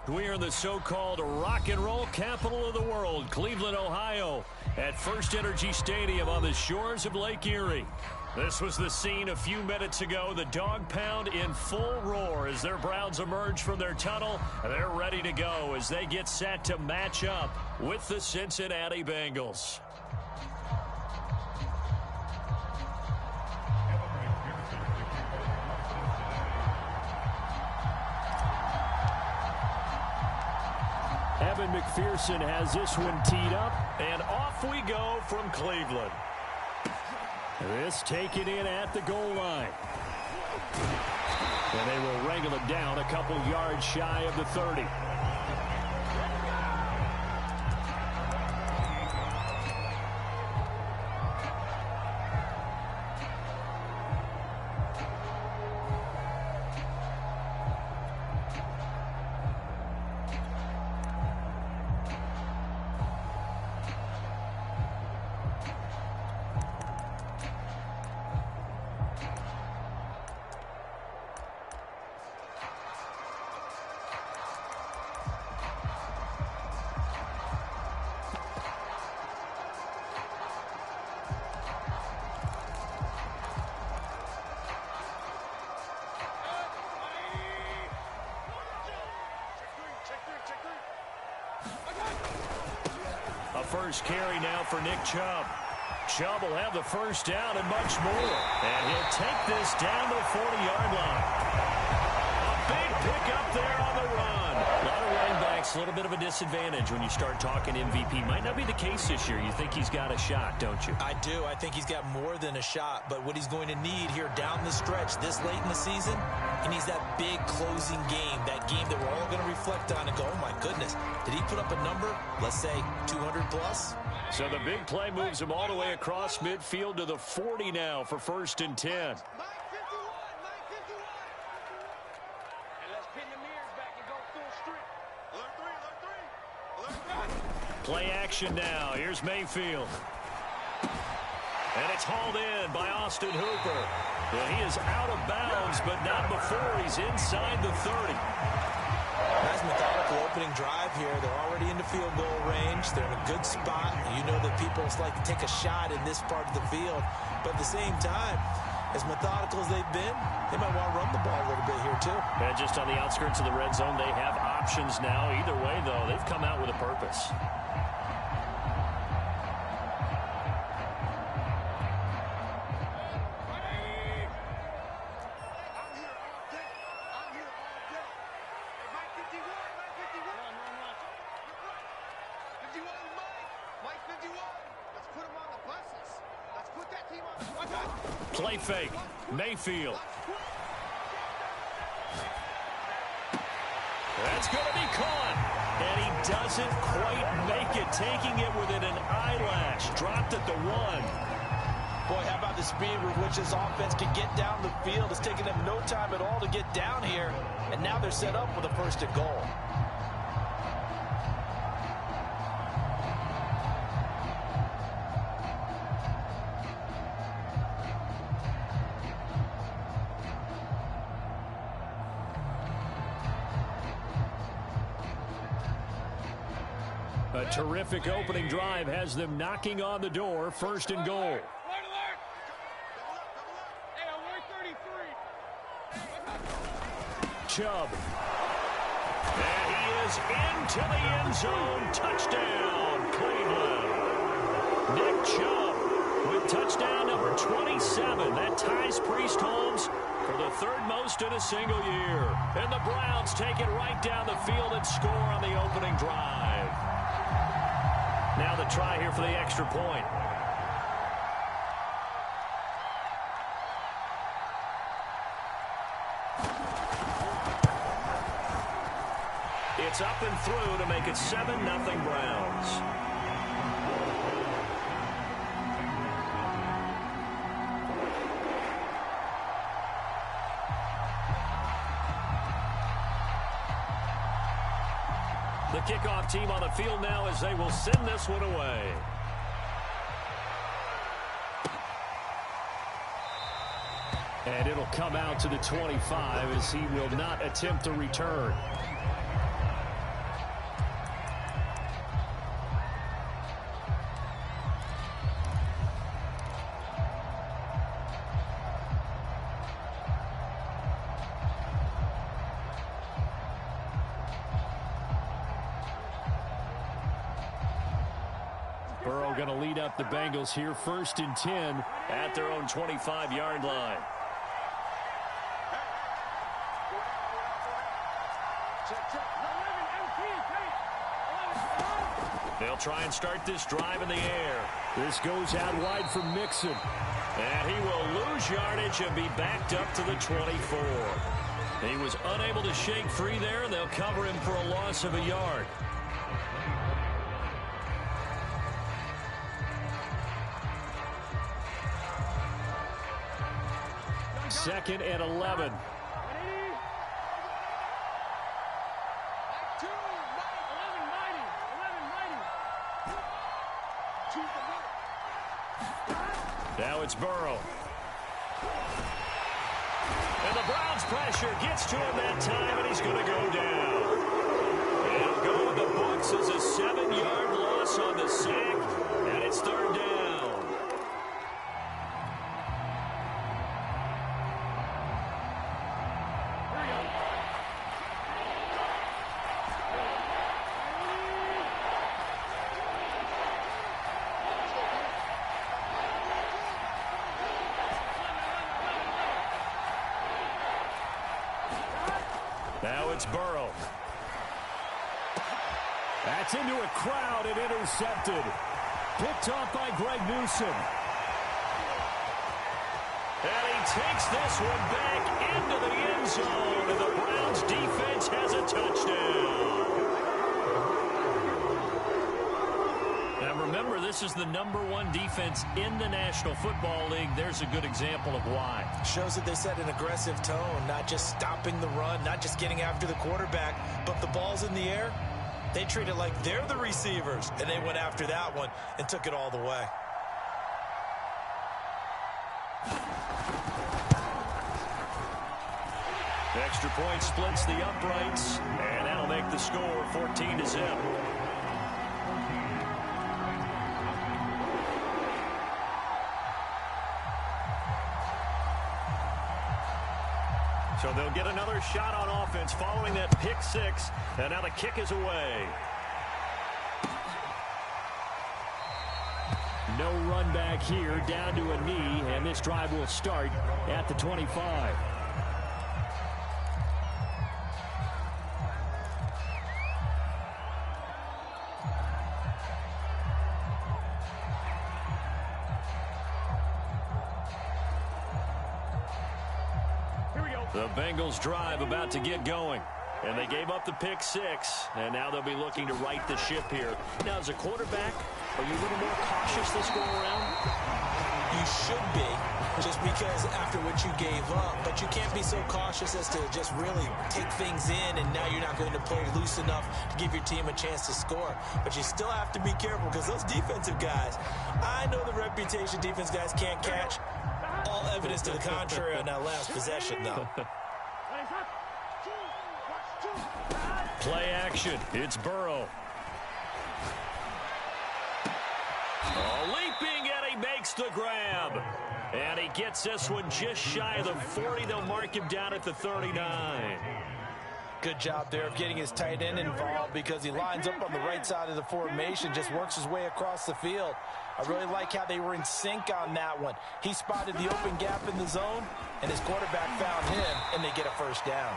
We are in the so-called rock and roll capital of the world, Cleveland, Ohio, at First Energy Stadium on the shores of Lake Erie. This was the scene a few minutes ago. The dog pound in full roar as their Browns emerge from their tunnel. They're ready to go as they get set to match up with the Cincinnati Bengals. Evan McPherson has this one teed up, and off we go from Cleveland. This taken in at the goal line. And they will wrangle it down a couple yards shy of the 30. A first carry now for Nick Chubb. Chubb will have the first down and much more. And he'll take this down to the 40-yard line. A big pickup there on the run. A lot of running backs, a little bit of a disadvantage when you start talking MVP. Might not be the case this year. You think he's got a shot, don't you? I do. I think he's got more than a shot. But what he's going to need here down the stretch this late in the season, he needs that big closing game, that game that we're all going to reflect on and go, oh, my goodness, did he put up a number, let's say, 200 plus? So the big play moves him all the way across midfield to the 40 now for 1st and 10. Play action now. Here's Mayfield. And it's hauled in by Austin Hooper. Well, he is out of bounds, but not before he's inside the 30. Nice methodical opening drive here. They're already in the field goal range. They're in a good spot. You know that people like to take a shot in this part of the field. But at the same time, as methodical as they've been, they might want to run the ball a little bit here too. Yeah, just on the outskirts of the red zone, they have options now. Either way, though, they've come out with a purpose. Play fake. Mayfield. That's going to be caught. And he doesn't quite make it, taking it within an eyelash. Dropped at the 1. Boy, how about the speed with which this offense can get down the field? It's taken them no time at all to get down here. And now they're set up with a 1st and goal. A terrific opening drive has them knocking on the door. 1st and goal. Chubb. And he is into the end zone. Touchdown, Cleveland. Nick Chubb with touchdown number 27. That ties Priest Holmes for the 3rd most in a single year. And the Browns take it right down the field and score on the opening drive. Now the try here for the extra point. It's up and through to make it 7-0 Browns. The kickoff team on the field now as they will send this one away. And it'll come out to the 25 as he will not attempt to return. Burrow going to lead up the Bengals here, 1st and 10 at their own 25-yard line. They'll try and start this drive in the air. This goes out wide for Mixon. And he will lose yardage and be backed up to the 24. He was unable to shake free there, and they'll cover him for a loss of a yard. Second and 11. Now it's Burrow. And the Browns' pressure gets to him that time, and he's going to go down. And it'll go in the books as a 7-yard loss on the sack, and it's 3rd down. Now it's Burrow. That's into a crowd and intercepted. Picked off by Greg Newsom. And he takes this one back into the end zone. And the Browns defense has a touchdown. Now remember, this is the #1 defense in the National Football League. There's a good example of why. Shows that they set an aggressive tone, not just stopping the run, not just getting after the quarterback, but the ball's in the air. They treat it like they're the receivers, and they went after that one and took it all the way. Extra point splits the uprights, and that'll make the score 14-0. So they'll get another shot on offense following that pick six, and now the kick is away. No run back here, down to a knee, and this drive will start at the 25. The Bengals drive about to get going. And they gave up the pick six. And now they'll be looking to right the ship here. Now, as a quarterback, are you a little more cautious this go around? You should be, just because after what you gave up. But you can't be so cautious as to just really take things in, and now you're not going to play loose enough to give your team a chance to score. But you still have to be careful, because those defensive guys, I know the reputation defense guys can't catch. All evidence to the contrary on that last possession, though. Play action. It's Burrow. Oh, leaping, and he makes the grab. And he gets this one just shy of the 40. They'll mark him down at the 39. Good job there of getting his tight end involved, because he lines up on the right side of the formation, just works his way across the field. I really like how they were in sync on that one. He spotted the open gap in the zone, and his quarterback found him, and they get a first down.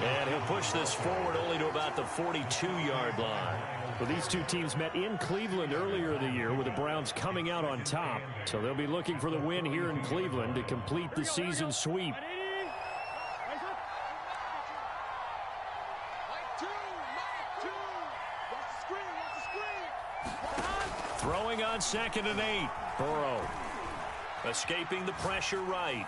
And he'll push this forward only to about the 42-yard line. Well, these two teams met in Cleveland earlier in the year, with the Browns coming out on top. So they'll be looking for the win here in Cleveland to complete the season sweep. Throwing on 2nd and 8. Burrow escaping the pressure right.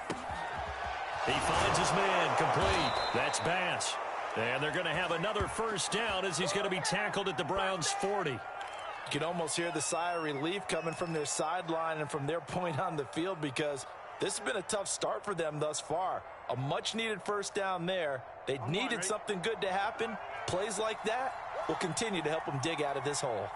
He finds his man complete. That's Bass. And they're going to have another first down as he's going to be tackled at the Browns' 40. You can almost hear the sigh of relief coming from their sideline and from their point on the field, because this has been a tough start for them thus far. A much-needed first down there. They needed something good to happen. Plays like that will continue to help them dig out of this hole.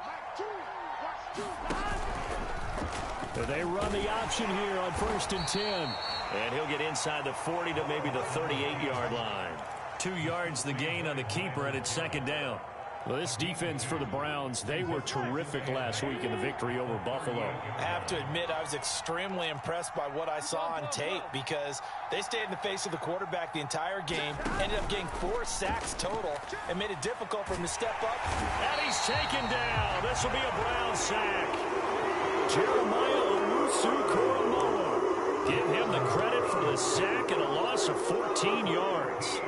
They run the option here on 1st and 10. And he'll get inside the 40 to maybe the 38-yard line. 2 yards the gain on the keeper, and it's 2nd down. Well, this defense for the Browns, they were terrific last week in the victory over Buffalo. I have to admit, I was extremely impressed by what I saw on tape because they stayed in the face of the quarterback the entire game, ended up getting 4 sacks total, and made it difficult for him to step up. And he's taken down. This will be a Brown sack. Jeremiah Owusu-Koramoah. Give him the credit for the sack and a loss of 14 yards.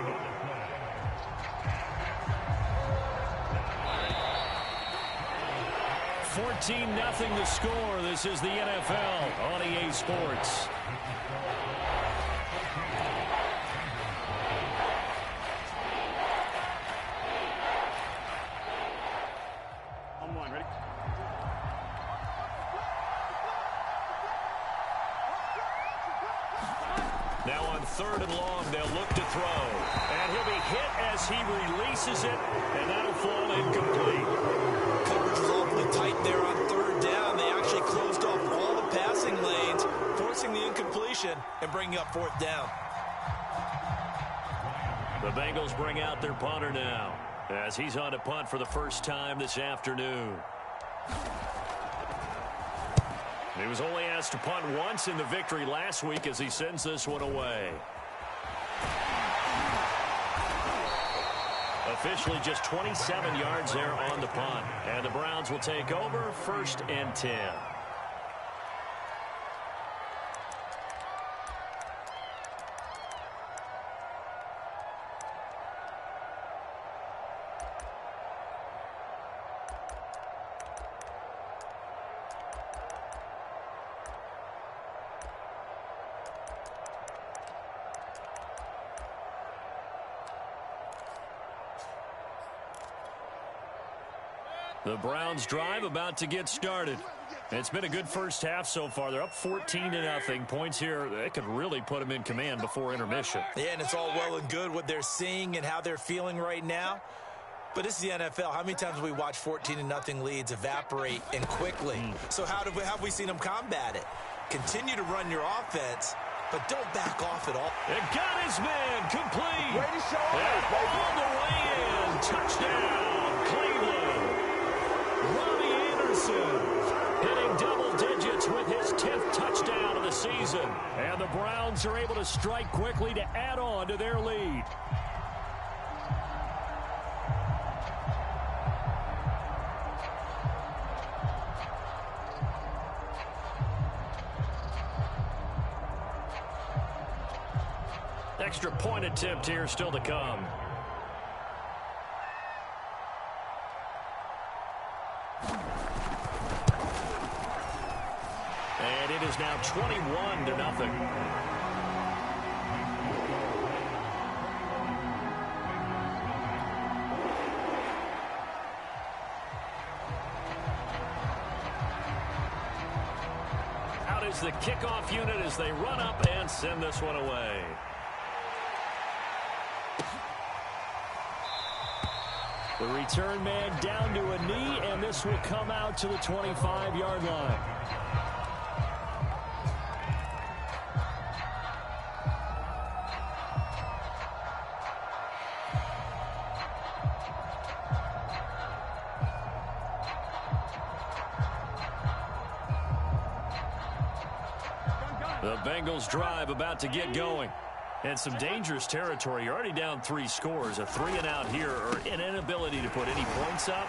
14-0 the score. This is the NFL on EA Sports. On one, ready? Now on 3rd and long, they'll look to throw. And he'll be hit as he releases it, and that'll fall incomplete. Coverage was awfully tight there on 3rd down. They actually closed off all the passing lanes, forcing the incompletion and bringing up 4th down. The Bengals bring out their punter now as he's on to punt for the first time this afternoon. He was only asked to punt once in the victory last week as he sends this one away. Officially just 27 yards there on the punt. And the Browns will take over 1st and 10. The Browns drive about to get started. It's been a good first half so far. They're up 14-0. Points here, they could really put them in command before intermission. Yeah, and it's all well and good what they're seeing and how they're feeling right now. But this is the NFL. How many times have we watched 14-0 leads evaporate and quickly? So how have we seen them combat it? Continue to run your offense, but don't back off at all. It got his man complete. Ready to show and up, baby. all the way in. Touchdown, Cleveland. Robbie Anderson hitting double digits with his 10th touchdown of the season. And the Browns are able to strike quickly to add on to their lead. Extra point attempt here still to come. And it is now 21-0. Out is the kickoff unit as they run up and send this one away. The return man down to a knee, and this will come out to the 25-yard line. The Bengals drive about to get going. And some dangerous territory. You're already down 3 scores. A 3-and-out here, or an inability to put any points up.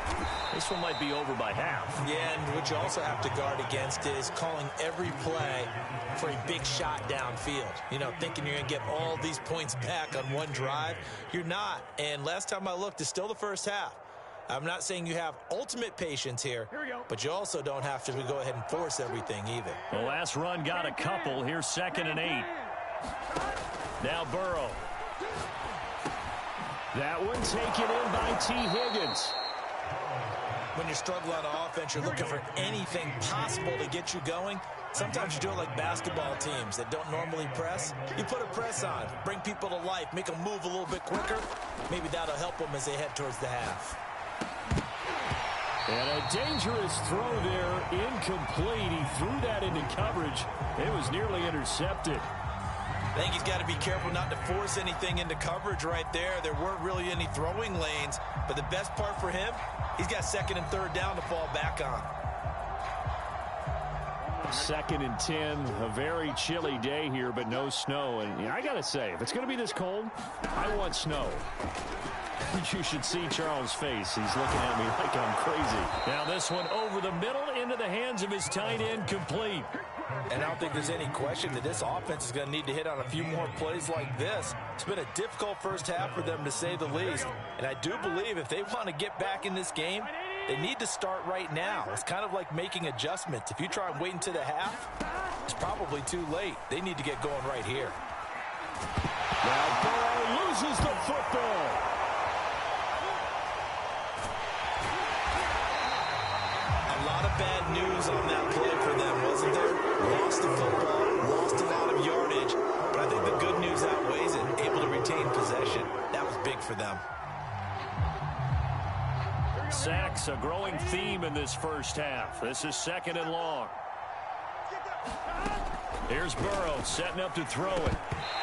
This one might be over by half. Yeah, and what you also have to guard against is calling every play for a big shot downfield. You know, thinking you're going to get all these points back on one drive. You're not. And last time I looked, it's still the first half. I'm not saying you have ultimate patience here, but you also don't have to go ahead and force everything either. The last run got a couple. Here's 2nd and 8. Now Burrow. That one taken in by T. Higgins. When you struggle on offense, you're looking for anything possible to get you going. Sometimes you do it like basketball teams that don't normally press. You put a press on, bring people to life, make them move a little bit quicker. Maybe that'll help them as they head towards the half. And a dangerous throw there, incomplete. He threw that into coverage. It was nearly intercepted. I think he's got to be careful not to force anything into coverage right there. There weren't really any throwing lanes, but the best part for him, he's got second and third down to fall back on. 2nd and 10, a very chilly day here, but no snow. And I got to say, if it's going to be this cold, I want snow. You should see Charles' face. He's looking at me like I'm crazy. Now this one over the middle into the hands of his tight end, complete. And I don't think there's any question that this offense is going to need to hit on a few more plays like this. It's been a difficult first half for them, to say the least. And I do believe if they want to get back in this game, they need to start right now. It's kind of like making adjustments. If you try and wait until the half, it's probably too late. They need to get going right here. Now Burrow loses the football. A lot of bad news on that play for them, wasn't there? Lost the football, lost a lot of yardage, but I think the good news outweighs it. Able to retain possession. That was big for them. Sacks, a growing theme in this first half. This is 2nd and long. Here's Burrow setting up to throw it.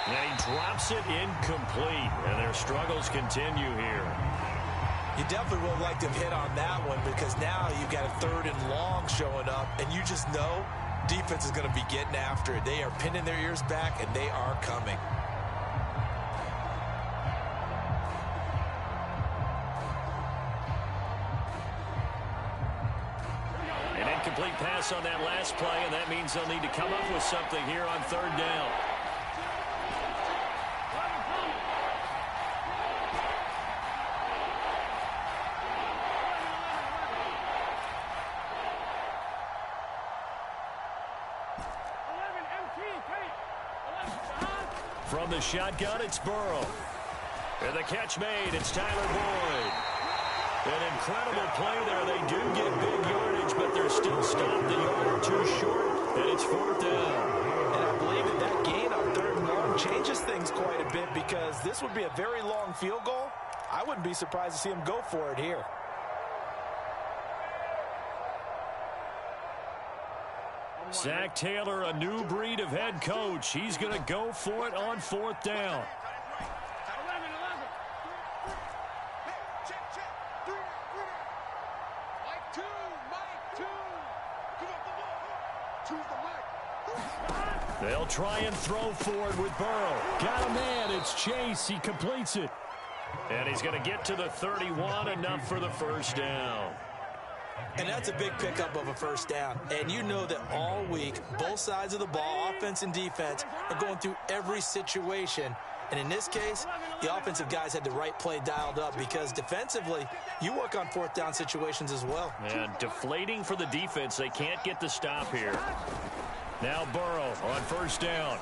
And he drops it incomplete. And their struggles continue here. You definitely would like to have hit on that one, because now you've got a 3rd and long showing up, and you just know defense is going to be getting after it. They are pinning their ears back, and they are coming. An incomplete pass on that last play, and that means they'll need to come up with something here on 3rd down. From the shotgun, it's Burrow. And the catch made, it's Tyler Boyd. An incredible play there. They do get big yardage, but they're still stopped a yard or two short, and it's 4th down. And I believe that gain on 3rd and long changes things quite a bit, because this would be a very long field goal. I wouldn't be surprised to see him go for it here. Zach Taylor, a new breed of head coach. He's going to go for it on 4th down. They'll try and throw forward with Burrow. Got a man. It's Chase. He completes it. And he's going to get to the 31, enough for the first down. And that's a big pickup of a first down. And you know that all week, both sides of the ball, offense and defense, are going through every situation. And in this case, the offensive guys had the right play dialed up, because defensively, you work on 4th down situations as well. And deflating for the defense. They can't get the stop here. Now Burrow on 1st down.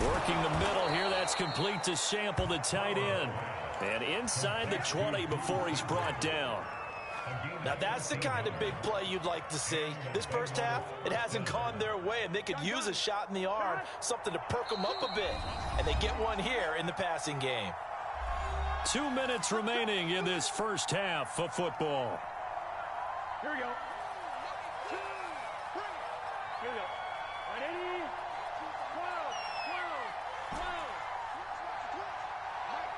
Working the middle here. That's complete to Sample, the tight end. And inside the 20 before he's brought down. Now that's the kind of big play you'd like to see. This first half, it hasn't gone their way, and they could use a shot in the arm, something to perk them up a bit. And they get one here in the passing game. 2 minutes remaining in this first half of football. Here we go. 2, 3. Here we go. Ready? 12, 12,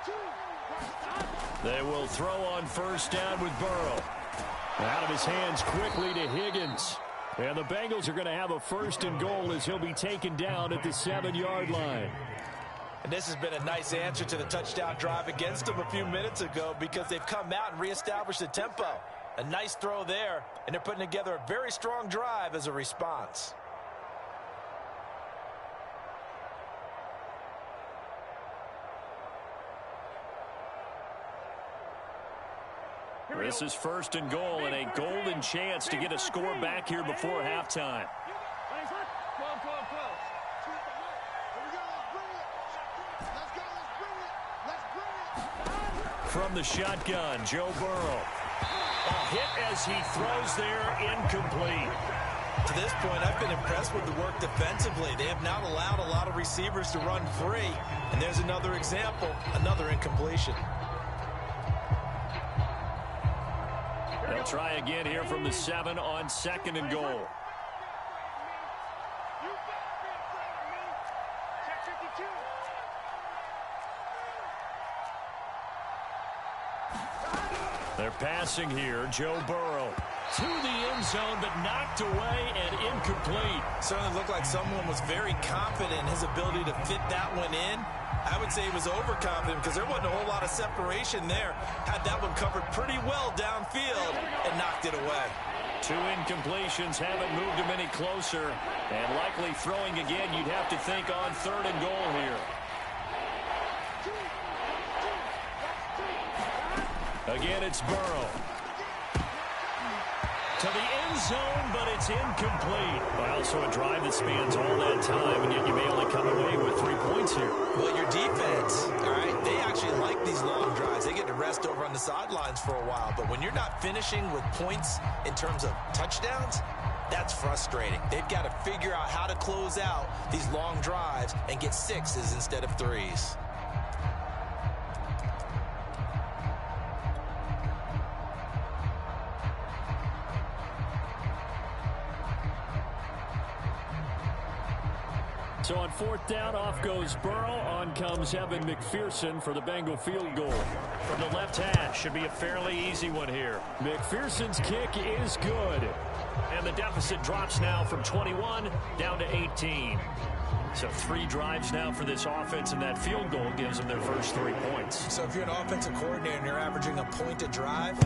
12, 12. They will throw on 1st down with Burrow. Out of his hands quickly to Higgins. And the Bengals are going to have a 1st and goal as he'll be taken down at the 7-yard line. And this has been a nice answer to the touchdown drive against them a few minutes ago, because they've come out and reestablished the tempo. A nice throw there, and they're putting together a very strong drive as a response. This is 1st and goal, and a golden chance to get a score back here before halftime. 12, 12, 12. From the shotgun, Joe Burrow. A hit as he throws there, incomplete. To this point, I've been impressed with the work defensively. They have not allowed a lot of receivers to run free. And there's another example, another incompletion. They'll try again here from the 7 on 2nd and goal. You better be afraid of me. Check 55. They're passing here. Joe Burrow to the end zone, but knocked away and incomplete. Certainly looked like someone was very confident in his ability to fit that one in. I would say he was overconfident because there wasn't a whole lot of separation there. Had that one covered pretty well downfield and knocked it away. 2 incompletions haven't moved him any closer. And likely throwing again, you'd have to think on 3rd and goal here. Again, it's Burrow. To the end zone, but it's incomplete. Well, so a drive that spans all that time, and yet you may only come away with 3 points here. Well, your defense, all right, they actually like these long drives. They get to rest over on the sidelines for a while. But when you're not finishing with points in terms of touchdowns, that's frustrating. They've got to figure out how to close out these long drives and get 6s instead of 3s. So on 4th down, off goes Burrow. On comes Evan McPherson for the Bengal field goal. From the left hash, should be a fairly easy one here. McPherson's kick is good. And the deficit drops now from 21 down to 18. So 3 drives now for this offense, and that field goal gives them their first 3 points. So if you're an offensive coordinator and you're averaging a point a drive,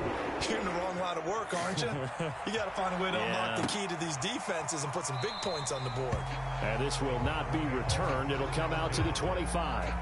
you're in the wrong line of work, aren't you? You got to find a way to unlock the key to these defenses and put some big points on the board. And this will not be returned. It'll come out to the 25.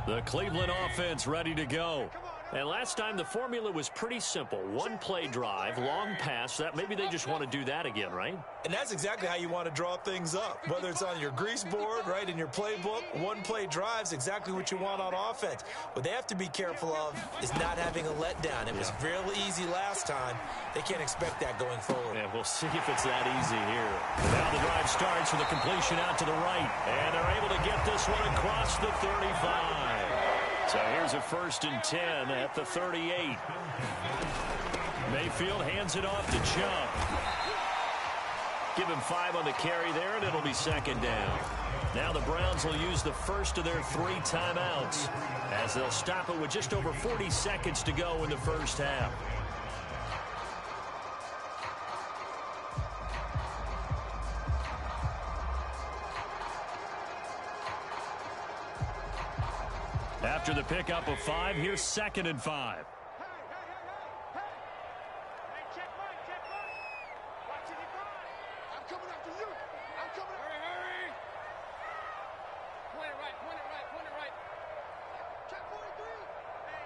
The Cleveland offense ready to go. And last time the formula was pretty simple. 1 play drive, long pass. That maybe they just want to do that again, right? And that's exactly how you want to draw things up. Whether it's on your grease board, right, in your playbook, 1 play drive's exactly what you want on offense. What they have to be careful of is not having a letdown. It was real easy last time. They can't expect that going forward. Yeah, we'll see if it's that easy here. Now the drive starts with a completion out to the right. And they're able to get this one across the 35. So here's a 1st and 10 at the 38. Mayfield hands it off to Chubb. Give him 5 on the carry there, and it'll be 2nd down. Now the Browns will use the first of their 3 timeouts as they'll stop it with just over 40 seconds to go in the first half. After the pickup of 5, here's 2nd and 5. Hey, check one. Watch it, I'm coming after you. I'm coming after you. Hurry. Point it right. Check 43. Hey,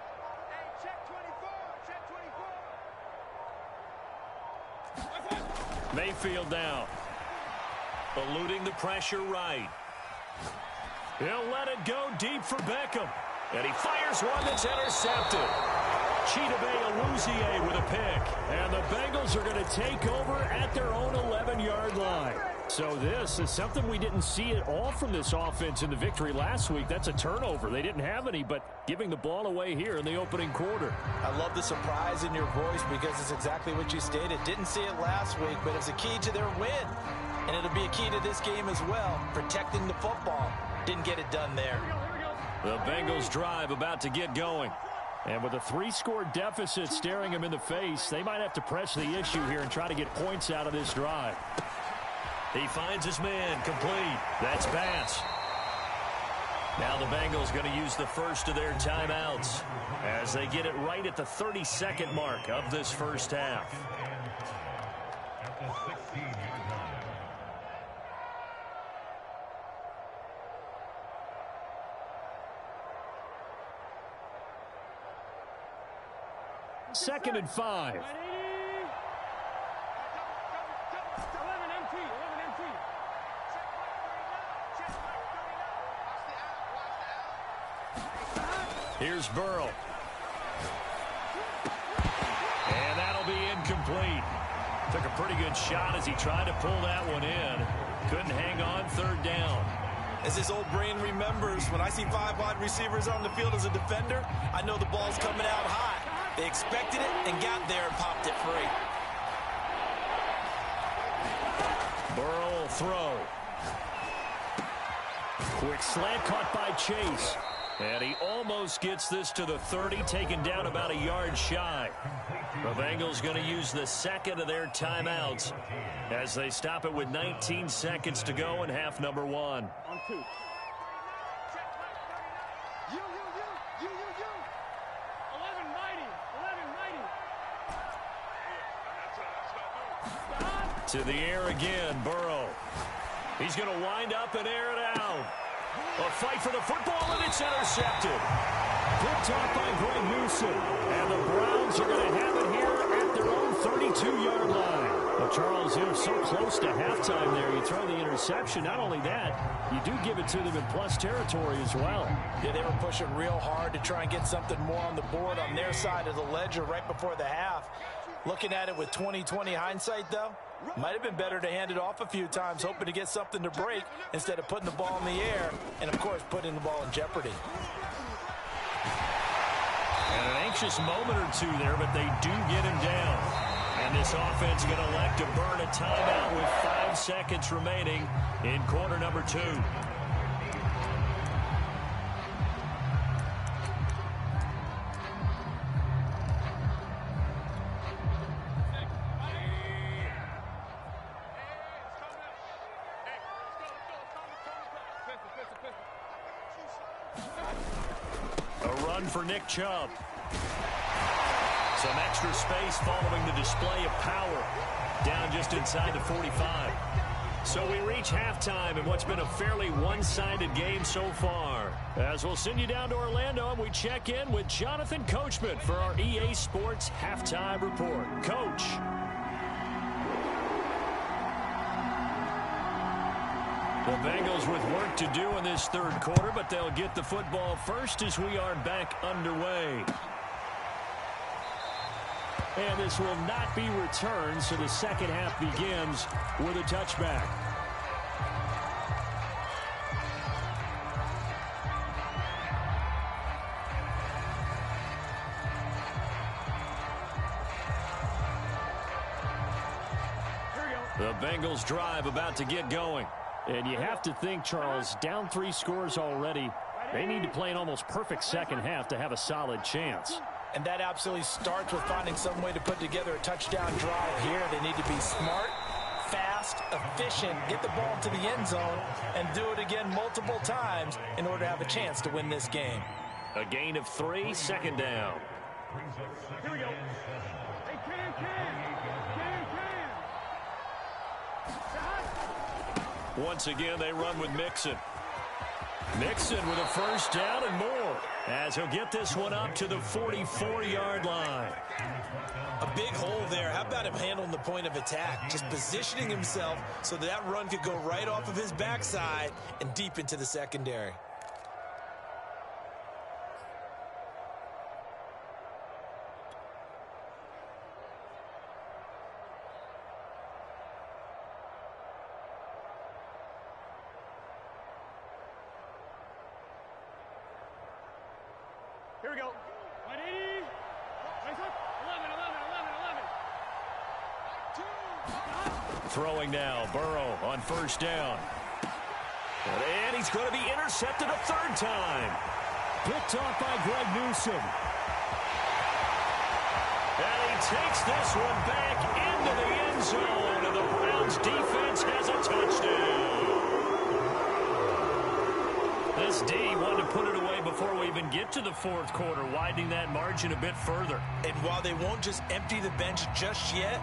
check 24. Mayfield now. Eluding the pressure right. He'll let it go deep for Beckham. And he fires one that's intercepted. Chidobe Awuzie with a pick. And the Bengals are going to take over at their own 11-yard line. So this is something we didn't see at all from this offense in the victory last week. That's a turnover. They didn't have any, but giving the ball away here in the opening quarter. I love the surprise in your voice because it's exactly what you stated. Didn't see it last week, but it's a key to their win. And it'll be a key to this game as well, protecting the football. Didn't get it done there. The Bengals drive about to get going. And with a 3-score deficit staring them in the face, they might have to press the issue here and try to get points out of this drive. He finds his man complete. That's pass. Now the Bengals going to use the first of their timeouts as they get it right at the 32nd mark of this first half. Second and 5. 11 MT. Here's Burrow. And that'll be incomplete. Took a pretty good shot as he tried to pull that one in. Couldn't hang on, third down. As his old brain remembers, when I see 5 wide receivers on the field as a defender, I know the ball's coming out high. They expected it and got there and popped it free. Burrow will throw. Quick slant caught by Chase. And he almost gets this to the 30, taken down about a yard shy. The Bengals going to use the second of their timeouts as they stop it with 19 seconds to go in half number 1. On 2. You. 11 mighty. To the air again, Burrow. He's going to wind up and air it out. A fight for the football, and it's intercepted. Picked off by Greg Newsom. And the Browns are going to have it here at their own 32-yard line. Well, Charles, you're so close to halftime there. You throw the interception. Not only that, you do give it to them in plus territory as well. Yeah, they were pushing real hard to try and get something more on the board on their side of the ledger right before the half. Looking at it with 20/20 hindsight, though, might have been better to hand it off a few times, hoping to get something to break instead of putting the ball in the air and, of course, putting the ball in jeopardy. And an anxious moment or two there, but they do get him down. And this offense is going to elect to burn a timeout with 5 seconds remaining in quarter number 2. For Nick Chubb. Some extra space following the display of power. Down just inside the 45. So we reach halftime in what's been a fairly one-sided game so far. As we'll send you down to Orlando and we check in with Jonathan Coachman for our EA Sports Halftime Report. Coach. The Bengals with work to do in this third quarter, but they'll get the football first as we are back underway. And this will not be returned, so the second half begins with a touchback. The Bengals drive about to get going. And you have to think, Charles, down 3 scores already. They need to play an almost perfect second half to have a solid chance. And that absolutely starts with finding some way to put together a touchdown drive here. They need to be smart, fast, efficient, get the ball to the end zone, and do it again multiple times in order to have a chance to win this game. A gain of 3, second down. Here we go. Hey, can. Once again, they run with Mixon. Mixon with a first down and more, as he'll get this one up to the 44-yard line. A big hole there. How about him handling the point of attack? Just positioning himself so that run could go right off of his backside and deep into the secondary. Here we go. 180. Nice up. 11. Throwing now, Burrow on first down. And he's going to be intercepted a third time. Picked off by Greg Newsom. And he takes this one back into the end zone, and the Browns defense has a touchdown. This D wanted to put it away before we even get to the fourth quarter, widening that margin a bit further. And while they won't just empty the bench just yet,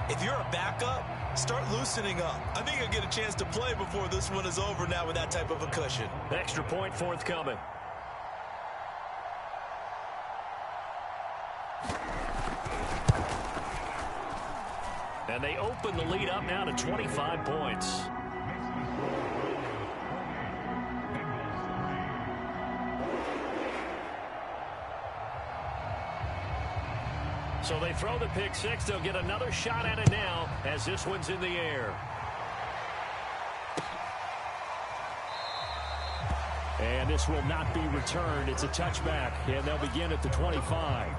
if you're a backup, start loosening up. I think you'll get a chance to play before this one is over now with that type of a cushion. Extra point forthcoming. And they open the lead up now to 25 points. So they throw throw the pick six. They'll get another shot at it now as this one's in the air. And this will not be returned. It's a touchback, and they'll begin at the 25.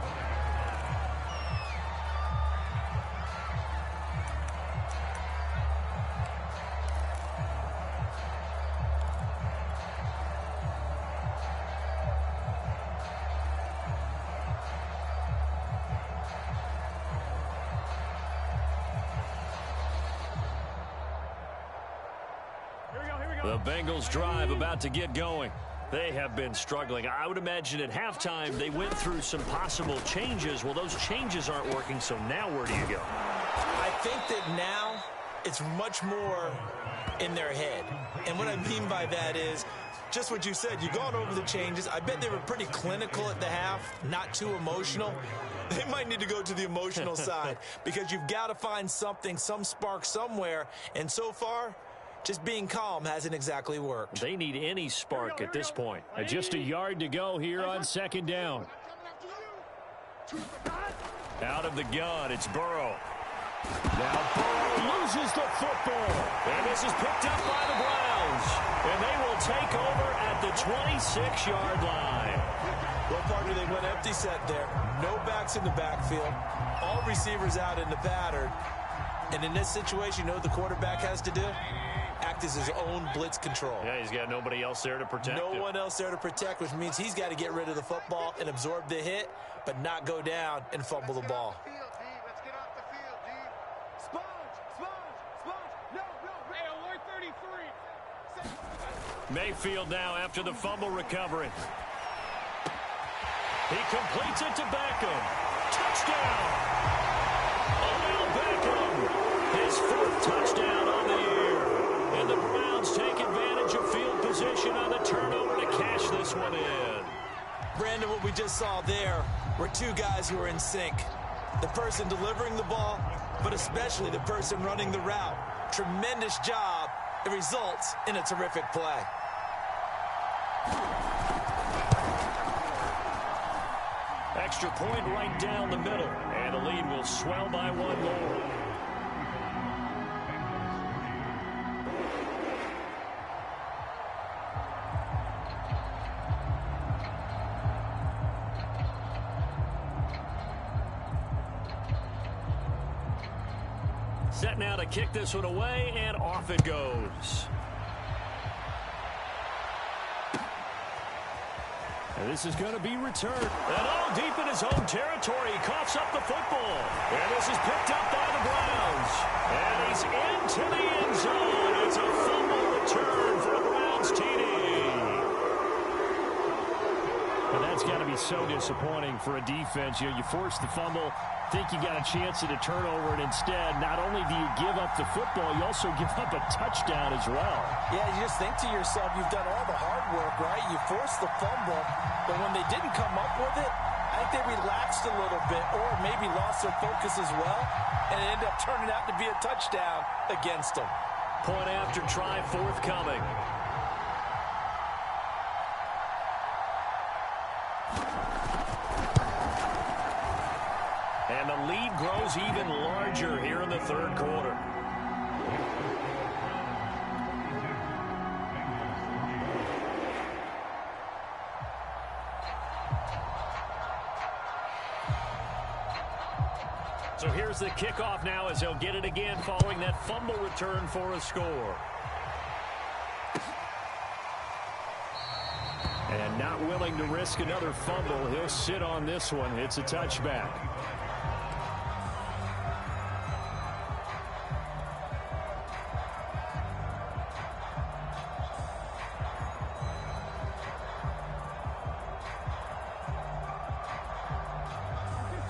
The Bengals drive about to get going. They have been struggling. I would imagine at halftime they went through some possible changes. Well, those changes aren't working, so now where do you go? I think that now it's much more in their head. And what I mean by that is just what you said. You've gone over the changes. I bet they were pretty clinical at the half, not too emotional. They might need to go to the emotional side because you've got to find something, some spark somewhere. And so far, just being calm hasn't exactly worked. They need any spark at this point. Just a yard to go here on second down. Out of the gun, it's Burrow. Now Burrow loses the football. And this is picked up by the Browns. And they will take over at the 26-yard line. Well, partner, they went empty set there. No backs in the backfield. All receivers out in the pattern. And in this situation, you know what the quarterback has to do? Act as his own blitz control. Yeah, he's got nobody else there to protect him. No one else there to protect, which means he's got to get rid of the football and absorb the hit, but not go down and fumble the ball. Let's get off the field, D. Sponge. No. Hey, alert 33. Mayfield now after the fumble recovery. He completes it to Beckham. Touchdown! Odell Beckham. His fourth touchdown on the year. And the Browns take advantage of field position on the turnover to cash this one in. Brandon, what we just saw there were two guys who are in sync. The person delivering the ball, but especially the person running the route. Tremendous job. It results in a terrific play. Extra point right down the middle. And the lead will swell by one more. Set now to kick this one away, and off it goes. And this is going to be returned. And all deep in his own territory, he coughs up the football. And this is picked up by the Browns. And he's into the end zone. It's a fumble return for a Browns TD. And that's got to be so disappointing for a defense. You force the fumble, think you got a chance at a turnover, and instead, not only do you give up the football, you also give up a touchdown as well. Yeah, you just think to yourself, you've done all the hard work, right? You forced the fumble, but when they didn't come up with it, I think they relaxed a little bit or maybe lost their focus as well, and it ended up turning out to be a touchdown against them. Point after try forthcoming. And the lead grows even larger here in the third quarter. So here's the kickoff now as they'll get it again following that fumble return for a score. And not willing to risk another fumble. He'll sit on this one. It's a touchback.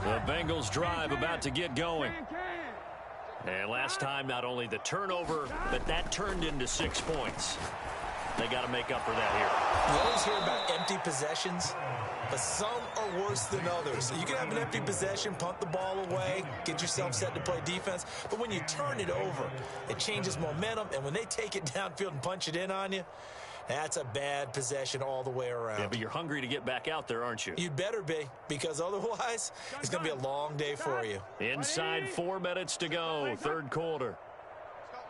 The Bengals drive about to get going. And last time, not only the turnover, but that turned into 6 points. They got to make up for that here. You always hear about empty possessions, but some are worse than others. You can have an empty possession, punt the ball away, get yourself set to play defense, but when you turn it over, it changes momentum, and when they take it downfield and punch it in on you, That's a bad possession all the way around. Yeah, but you're hungry to get back out there, aren't you? You'd better be, because otherwise it's going to be a long day for you. Inside 4 minutes to go, third quarter.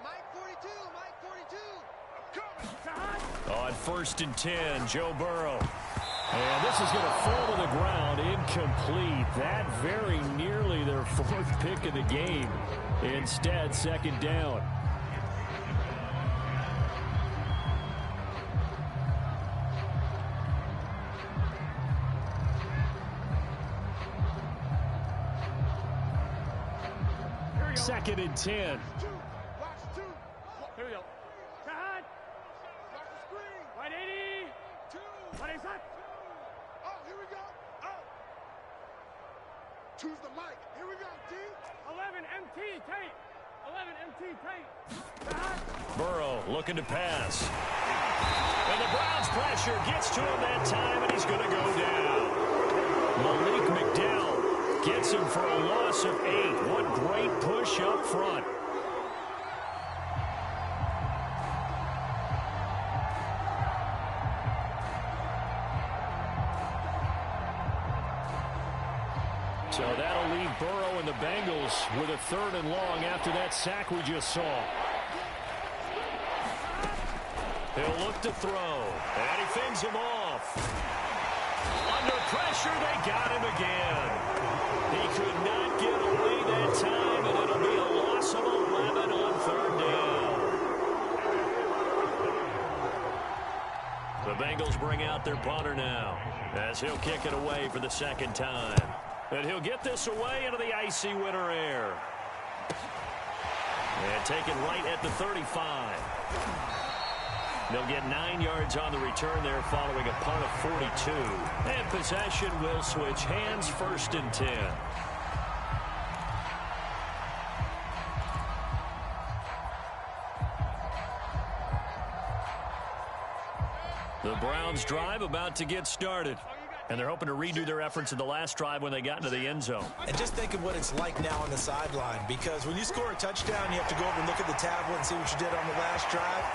Mike 42, Mike 42. On 1st and 10, Joe Burrow. And this is going to fall to the ground, incomplete. That very nearly their 4th pick of the game. Instead, 2nd down. Second and 10. Here we go. Watch the screen. 180. 2. What is that? Oh, here we go. Oh. Choose the mic. Here we go, T. 11 MT tape. 11 MT tape. Burrow looking to pass. And the Browns pressure gets to him that time, and he's going to go down. Malik McDowell gets him for a loss of 8. What great push up front. So that'll leave Burrow and the Bengals with a 3rd and long after that sack we just saw. He'll look to throw, and he fends him off. Under pressure, they got him again. He could not get away that time, and it'll be a loss of 11 on 3rd down. The Bengals bring out their punter now, as he'll kick it away for the 2nd time. And he'll get this away into the icy winter air. And taken right at the 35. They'll get 9 yards on the return there following a punt of 42. And possession will switch hands, 1st and 10. The Browns drive about to get started. And they're hoping to redo their efforts in the last drive when they got into the end zone. And just think of what it's like now on the sideline, because when you score a touchdown, you have to go over and look at the tablet and see what you did on the last drive.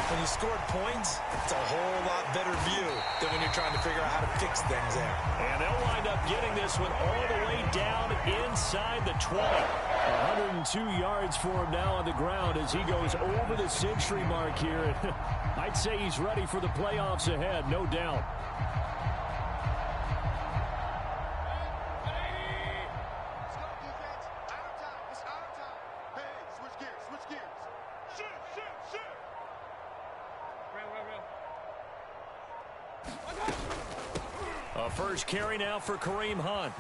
When you scored points, it's a whole lot better view than when you're trying to figure out how to fix things there. And they'll wind up getting this one all the way down inside the 20. 102 yards for him now on the ground as he goes over the century mark here. I'd say he's ready for the playoffs ahead, no doubt. First carry now for Kareem Hunt.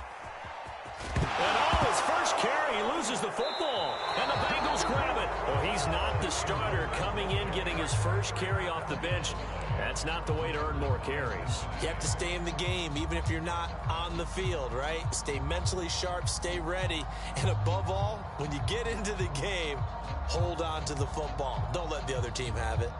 And his first carry, he loses the football. And the Bengals grab it. Well, he's not the starter coming in, getting his first carry off the bench. That's not the way to earn more carries. You have to stay in the game, even if you're not on the field, right? Stay mentally sharp, stay ready. And above all, when you get into the game, hold on to the football. Don't let the other team have it.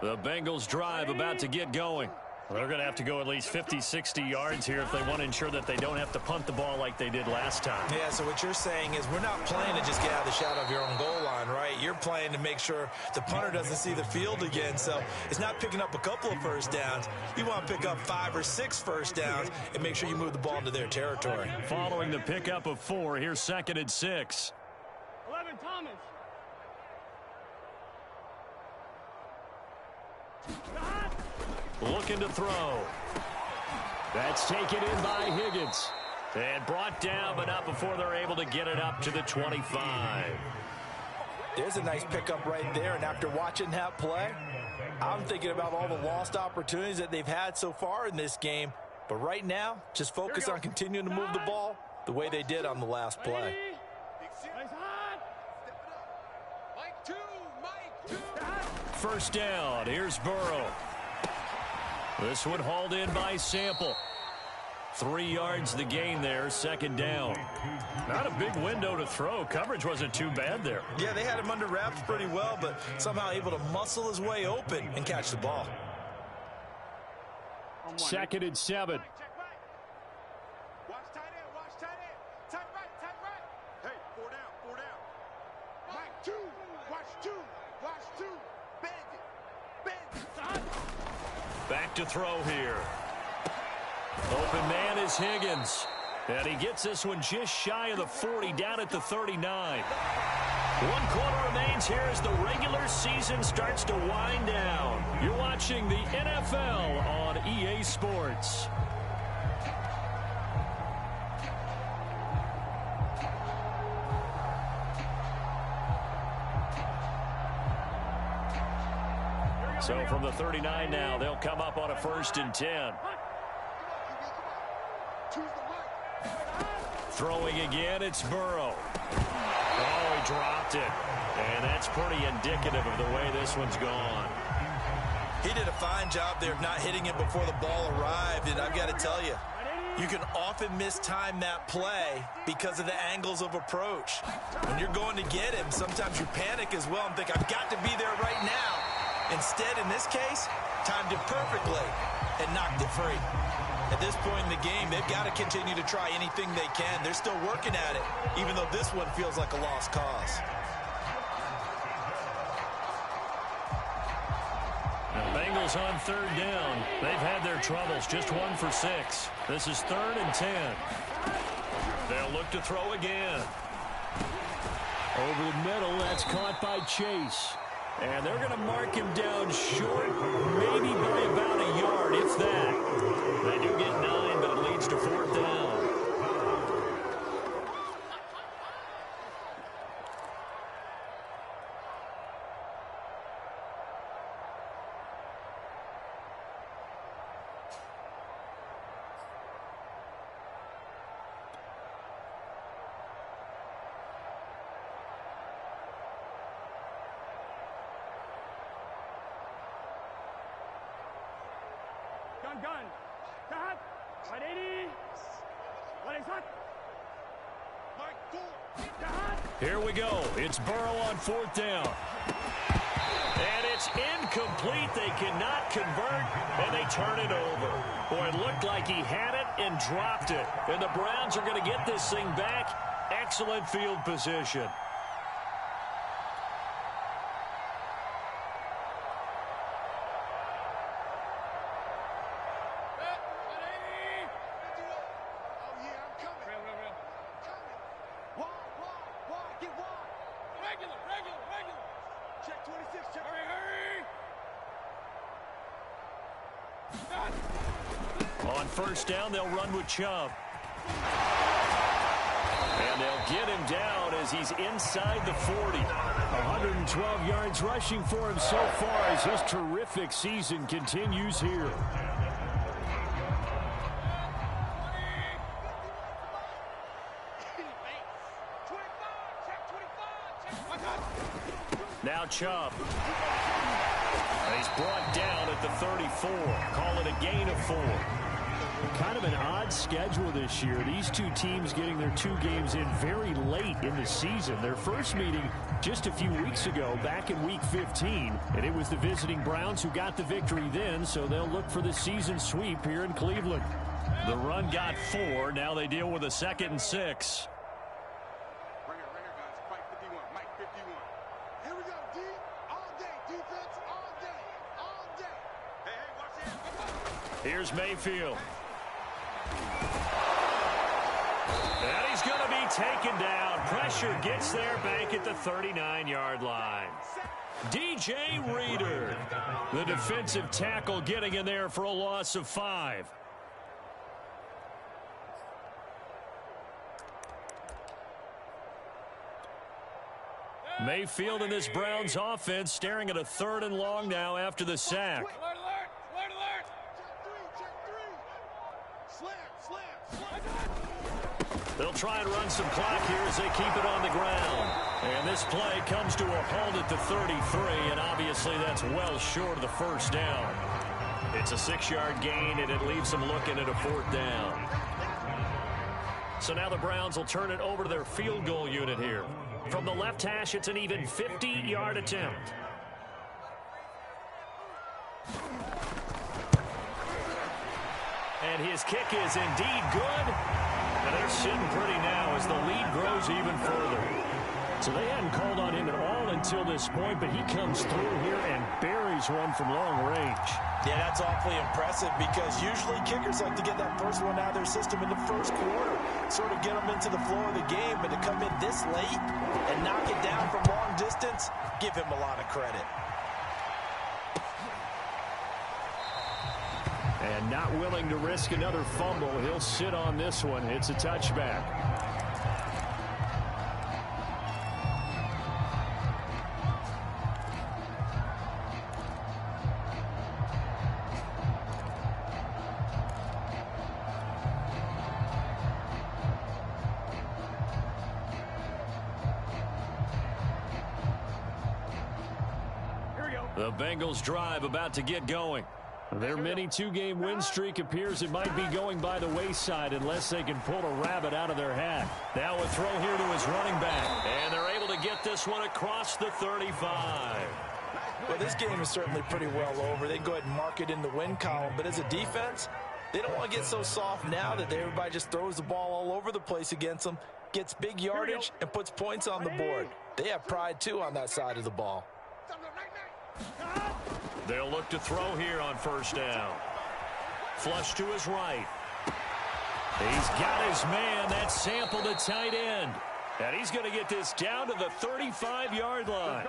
The Bengals drive about to get going. They're going to have to go at least 50, 60 yards here if they want to ensure that they don't have to punt the ball like they did last time. Yeah, so what you're saying is we're not playing to just get out of the shadow of your own goal line, right? You're playing to make sure the punter doesn't see the field again. So it's not picking up a couple of first downs. You want to pick up 5 or 6 first downs and make sure you move the ball into their territory. Following the pickup of 4, here's 2nd and 6. 11 Thomas. Looking to throw. That's taken in by Higgins. And brought down, but not before they're able to get it up to the 25. There's a nice pickup right there, and after watching that play, I'm thinking about all the lost opportunities that they've had so far in this game. But right now, just focus on continuing to move the ball the way they did on the last play. First down, here's Burrow. This one hauled in by Sample. 3 yards the gain there, 2nd down. Not a big window to throw. Coverage wasn't too bad there. Yeah, they had him under wraps pretty well, but somehow able to muscle his way open and catch the ball. 2nd and 7. Watch tight end, watch tight end. Tight right, tight right. Hey, 4 down, 4 down. Mike 2, watch 2. Back to throw here. Open man is Higgins. And he gets this one just shy of the 40, down at the 39. 1 quarter remains here as the regular season starts to wind down. You're watching the NFL on EA Sports. So from the 39 now, they'll come up on a 1st and 10. Throwing again, it's Burrow. Oh, he dropped it. And that's pretty indicative of the way this one's gone. He did a fine job there of not hitting it before the ball arrived, and I've got to tell you, you can often mistime that play because of the angles of approach. When you're going to get him, sometimes you panic as well and think, I've got to be there right now. Instead, in this case, timed it perfectly and knocked it free. At this point in the game, they've got to continue to try anything they can. They're still working at it, even though this one feels like a lost cause. The Bengals on 3rd down. They've had their troubles, just 1 for 6. This is 3rd and 10. They'll look to throw again. Over the middle, that's caught by Chase. And they're going to mark him down short, maybe by about a yard, if that. They do get 9, but it leads to 4th down. Gun. Cut. 180. What is that? Here we go. It's Burrow on 4th down. And it's incomplete. They cannot convert, and they turn it over. Boy, it looked like he had it and dropped it. And the Browns are going to get this thing back. Excellent field position. On 1st down, they'll run with Chubb. And they'll get him down as he's inside the 40. 112 yards rushing for him so far as his terrific season continues here. Now Chubb. He's brought down at the 34. Call it a gain of 4. Kind of an odd schedule this year. These two teams getting their 2 games in very late in the season. Their first meeting just a few weeks ago, back in Week 15. And it was the visiting Browns who got the victory then, so they'll look for the season sweep here in Cleveland. The run got 4. Now they deal with a 2nd and 6. Right here, guys. Fight 51. Mike 51. Here we go, D. All day. Defense all day. All day. Hey, watch it. Here's Mayfield. And he's going to be taken down. Pressure gets there back at the 39-yard line. DJ Reader, the defensive tackle, getting in there for a loss of 5. Mayfield and this Browns offense staring at a 3rd and long now after the sack. They'll try and run some clock here as they keep it on the ground. And this play comes to a halt at the 33, and obviously that's well short of the 1st down. It's a 6-yard gain, and it leaves them looking at a 4th down. So now the Browns will turn it over to their field goal unit here. From the left hash, it's an even 50-yard attempt. And his kick is indeed good. And they're sitting pretty now as the lead grows even further. So they hadn't called on him at all until this point, but he comes through here and buries one from long range. Yeah, that's awfully impressive because usually kickers like to get that first one out of their system in the first quarter, sort of get them into the flow of the game, but to come in this late and knock it down from long distance, give him a lot of credit. And not willing to risk another fumble, he'll sit on this one. It's a touchback. The Bengals drive about to get going. Their mini two-game win streak appears it might be going by the wayside unless they can pull a rabbit out of their hat. Now a throw here to his running back. And they're able to get this one across the 35. Well, this game is certainly pretty well over. They can go ahead and mark it in the win column. But as a defense, they don't want to get so soft now that everybody just throws the ball all over the place against them, gets big yardage, and puts points on the board. They have pride, too, on that side of the ball. They'll look to throw here on first down. Flush to his right. He's got his man. That's Sample, the tight end. And he's going to get this down to the 35-yard line.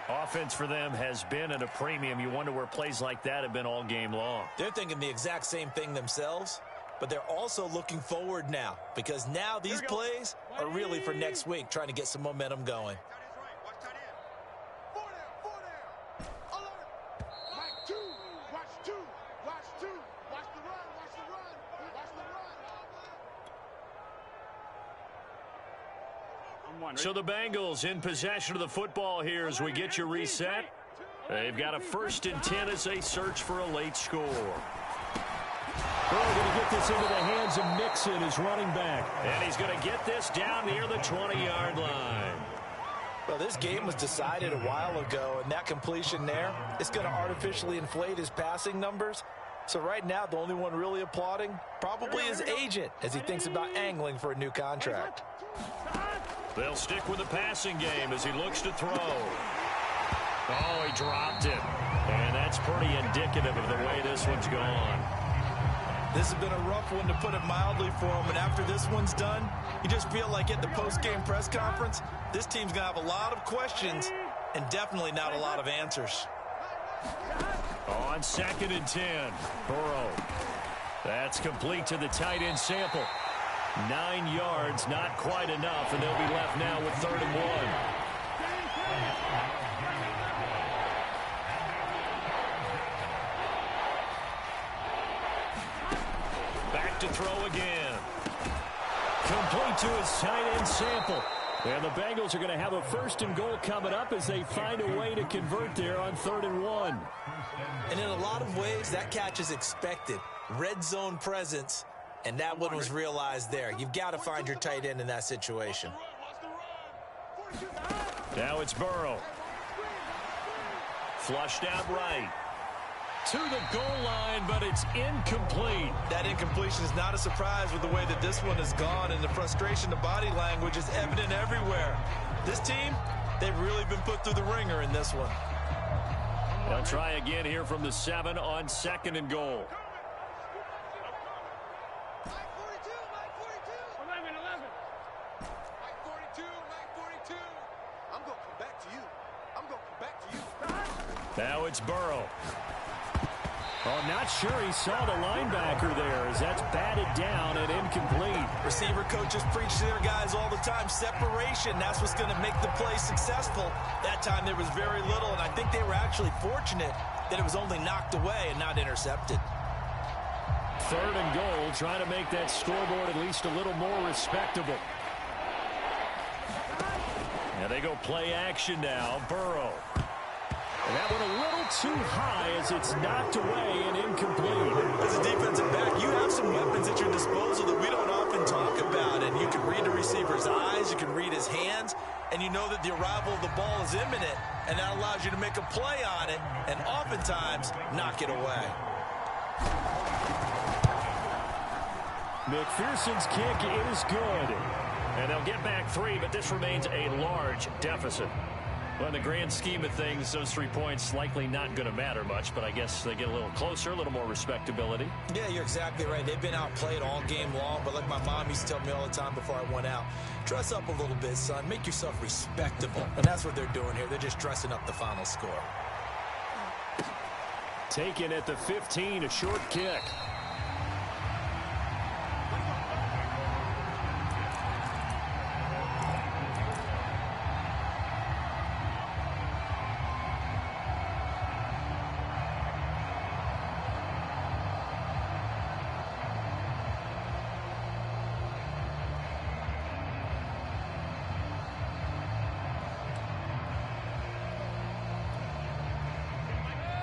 Offense for them has been at a premium. You wonder where plays like that have been all game long. They're thinking the exact same thing themselves, but they're also looking forward now because now these plays are really for next week, trying to get some momentum going. So the Bengals in possession of the football here as we get you reset. They've got a 1st and 10 as they search for a late score. We're going to get this into the hands of Mixon, his running back. And he's going to get this down near the 20-yard line. Well, this game was decided a while ago, and that completion there is going to artificially inflate his passing numbers. So right now, the only one really applauding probably his agent as he thinks about angling for a new contract. They'll stick with the passing game as he looks to throw. Oh, he dropped it. And that's pretty indicative of the way this one's gone. This has been a rough one, to put it mildly, for him. And after this one's done, you just feel like at the post-game press conference, this team's going to have a lot of questions and definitely not a lot of answers. On 2nd and 10, Burrow. That's complete to the tight end Sample. 9 yards, not quite enough, and they'll be left now with 3rd and 1. Back to throw again. Complete to his tight end Sample. And the Bengals are going to have a 1st and goal coming up as they find a way to convert there on 3rd and 1. And in a lot of ways, that catch is expected. Red zone presence. And that one was realized there. You've got to find your tight end in that situation. Now it's Burrow. Flushed out right. To the goal line, but it's incomplete. That incompletion is not a surprise with the way that this one has gone, and the frustration, the body language is evident everywhere. This team, they've really been put through the ringer in this one. They'll try again here from the 7 on 2nd and goal. Now it's Burrow. Oh, not sure he saw the linebacker there as that's batted down and incomplete. Receiver coaches preach to their guys all the time. Separation, that's what's going to make the play successful. That time there was very little, and I think they were actually fortunate that it was only knocked away and not intercepted. 3rd and goal, trying to make that scoreboard at least a little more respectable. Now they go play action now. Burrow. And that one a little too high as it's knocked away and incomplete. As a defensive back, you have some weapons at your disposal that we don't often talk about. And you can read the receiver's eyes, you can read his hands, and you know that the arrival of the ball is imminent. And that allows you to make a play on it and oftentimes knock it away. McPherson's kick is good. And they'll get back 3, but this remains a large deficit. Well, in the grand scheme of things, those 3 points likely not going to matter much, but I guess they get a little closer, a little more respectability. Yeah, you're exactly right. They've been outplayed all game long, but like my mom used to tell me all the time before I went out, dress up a little bit, son. Make yourself respectable. And that's what they're doing here. They're just dressing up the final score. Taken at the 15, a short kick.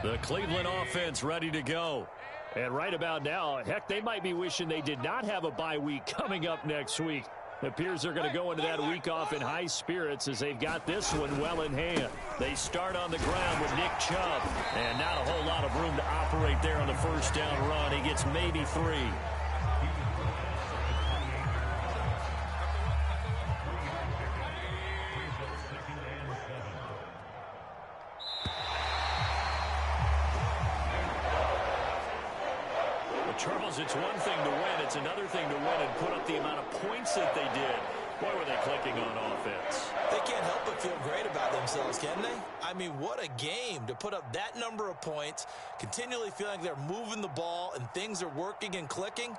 The Cleveland offense ready to go. And right about now, heck, they might be wishing they did not have a bye week coming up next week. It appears they're going to go into that week off in high spirits as they've got this one well in hand. They start on the ground with Nick Chubb. And not a whole lot of room to operate there on the first down run. He gets maybe 3. Charles, it's one thing to win. It's another thing to win and put up the amount of points that they did. Boy, were they clicking on offense. They can't help but feel great about themselves, can they? I mean, what a game to put up that number of points, continually feeling like they're moving the ball and things are working and clicking.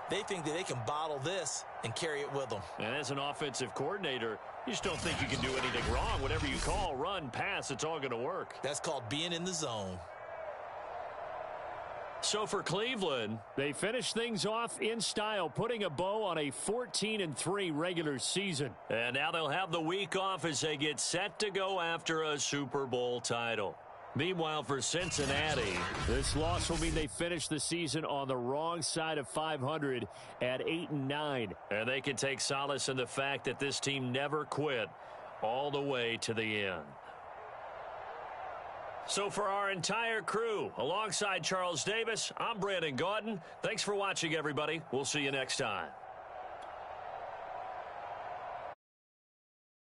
They think that they can bottle this and carry it with them. And as an offensive coordinator, you just don't think you can do anything wrong. Whatever you call, run, pass, it's all going to work. That's called being in the zone. So for Cleveland, they finish things off in style, putting a bow on a 14-3 regular season. And now they'll have the week off as they get set to go after a Super Bowl title. Meanwhile, for Cincinnati, this loss will mean they finish the season on the wrong side of 500 at 8-9. And they can take solace in the fact that this team never quit all the way to the end. So for our entire crew, alongside Charles Davis, I'm Brandon Gaudin. Thanks for watching, everybody. We'll see you next time.